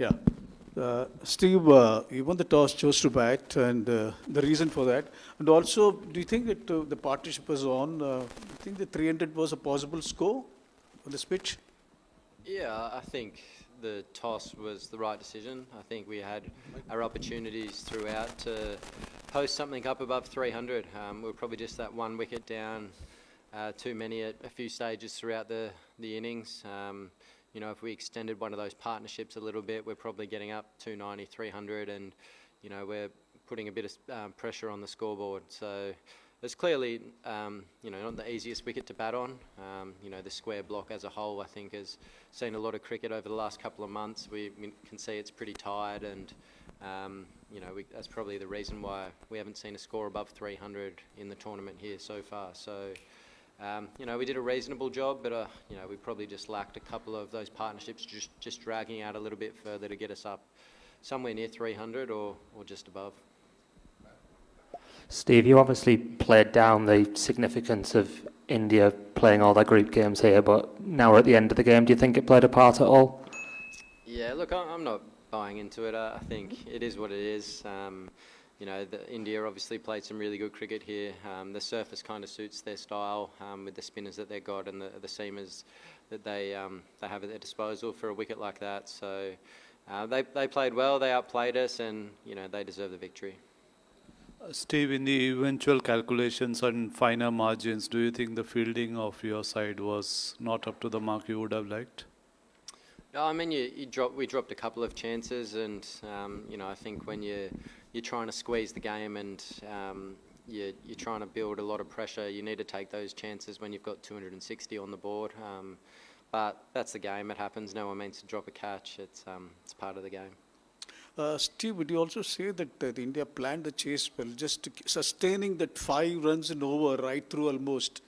Yeah. Steve, you won the toss, chose to bat, and the reason for that. And also, do you think that the partnership was on? Do you think the 300 was a possible score on this pitch? Yeah, I think the toss was the right decision. I think we had our opportunities throughout to post something up above 300. We were probably just that one wicket down, too many at a few stages throughout the innings. You know, if we extended one of those partnerships a little bit, we're probably getting up 290, 300, and, you know, we're putting a bit of pressure on the scoreboard. So it's clearly, you know, not the easiest wicket to bat on. You know, the square block as a whole, I think, has seen a lot of cricket over the last couple of months. We can see it's pretty tired, and, you know, that's probably the reason why we haven't seen a score above 300 in the tournament here so far. So, you know, we did a reasonable job, but, you know, we probably just lacked a couple of those partnerships, just dragging out a little bit further to get us up somewhere near 300 or just above. Steve, you obviously played down the significance of India playing all their group games here, but now we're at the end of the game. Do you think it played a part at all? Yeah, look, I'm not buying into it. I think it is what it is. You know, India obviously played some really good cricket here. The surface kind of suits their style with the spinners that they've got and the seamers that they have at their disposal for a wicket like that. So they played well, they outplayed us, and, you know, they deserve the victory. Steve, in the eventual calculations on finer margins, do you think the fielding of your side was not up to the mark you would have liked? No, I mean, we dropped a couple of chances, and you know, I think when you're trying to squeeze the game and you're trying to build a lot of pressure, you need to take those chances when you've got 260 on the board. But that's the game; it happens. No one means to drop a catch. It's part of the game. Steve, would you also say that India planned the chase well, just sustaining that 5 runs and over right through almost?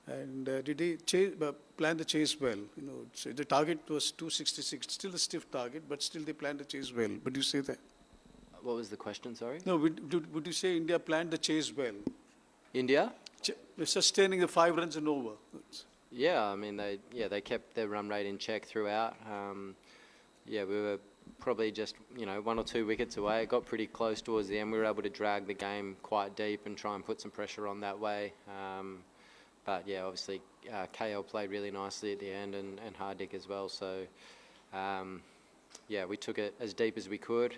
And did they plan the chase well? You know, so the target was 266, still a stiff target, but still they planned the chase well. Would you say that? What was the question? Sorry. No, would you say India planned the chase well? India? Sustaining the 5 runs and over. Yeah, I mean they kept their run rate in check throughout. Yeah, we were probably just, you know, 1 or 2 wickets away. It got pretty close towards the end. We were able to drag the game quite deep and try and put some pressure on that way. But yeah, obviously KL played really nicely at the end, and Hardik as well. So yeah, we took it as deep as we could.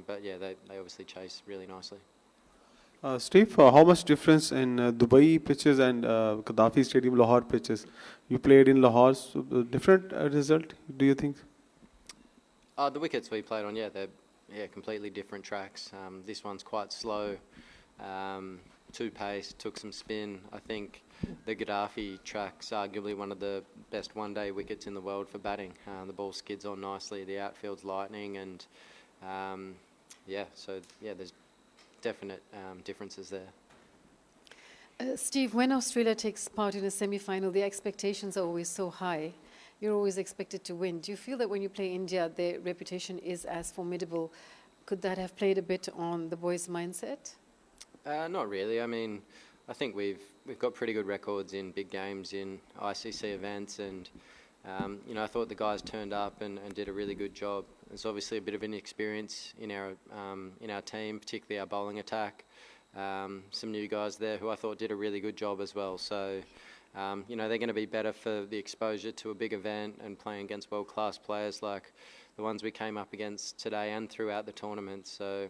But yeah, they obviously chased really nicely. Steve, how much difference in Dubai pitches and Gaddafi Stadium Lahore pitches? You played in Lahore, so different result, do you think? The wickets we played on, yeah, they're completely different tracks. This one's quite slow, 2-pace, took some spin. I think the Gaddafi track's arguably one of the best one-day wickets in the world for batting. The ball skids on nicely, the outfield's lightning, and yeah, so yeah, there's definite differences there. Steve, when Australia takes part in a semi-final, the expectations are always so high. You're always expected to win. Do you feel that when you play India, their reputation is as formidable? Could that have played a bit on the boys' mindset? Not really. I mean, I think we've got pretty good records in big games, in ICC events, and you know, I thought the guys turned up and did a really good job. There's obviously a bit of inexperience in our team, particularly our bowling attack. Some new guys there who I thought did a really good job as well. So, you know, they're going to be better for the exposure to a big event and playing against world-class players like the ones we came up against today and throughout the tournament. So,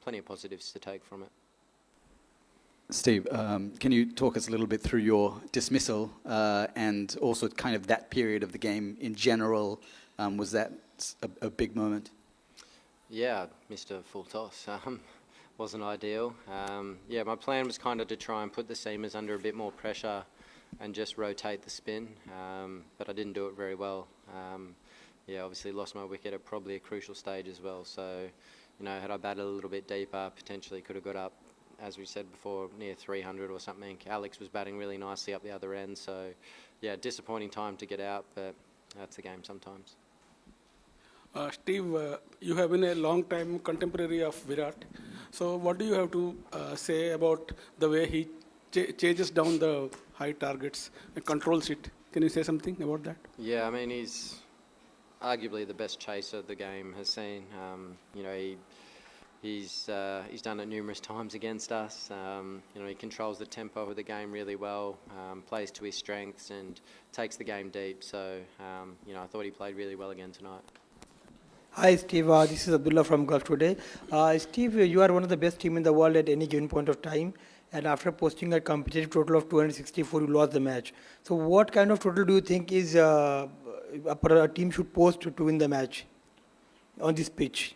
plenty of positives to take from it. Steve, can you talk us a little bit through your dismissal and also kind of that period of the game in general? Was that a big moment? Yeah, missed a full toss. Wasn't ideal. Yeah, my plan was kind of to try and put the seamers under a bit more pressure and just rotate the spin, but I didn't do it very well. Yeah, obviously lost my wicket at probably a crucial stage as well. So, you know, had I batted a little bit deeper, potentially could have got up, as we said before, near 300 or something. Alex was batting really nicely up the other end. So, yeah, disappointing time to get out, but that's the game sometimes. Steve, you have been a long time contemporary of Virat. So what do you have to say about the way he chases down the high targets and controls it? Can you say something about that? Yeah, I mean, he's arguably the best chaser the game has seen. You know, he's done it numerous times against us. You know, he controls the tempo of the game really well, plays to his strengths and takes the game deep. So, you know, I thought he played really well again tonight. Hi Steve, this is Abdullah from Gulf Today. Steve, you are one of the best team in the world at any given point of time, and after posting a competitive total of 264, you lost the match. So what kind of total do you think is a team should post to win the match on this pitch?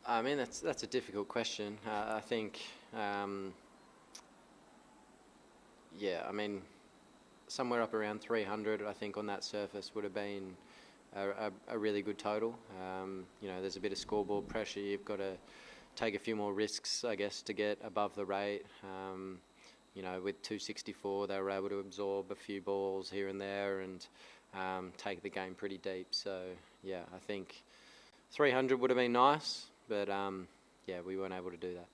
I mean, that's a difficult question. I think, yeah, I mean, somewhere up around 300, I think, on that surface would have been a really good total. You know, there's a bit of scoreboard pressure. You've got to take a few more risks, I guess, to get above the rate. You know, with 264, they were able to absorb a few balls here and there and take the game pretty deep. So, yeah, I think 300 would have been nice, but, yeah, we weren't able to do that.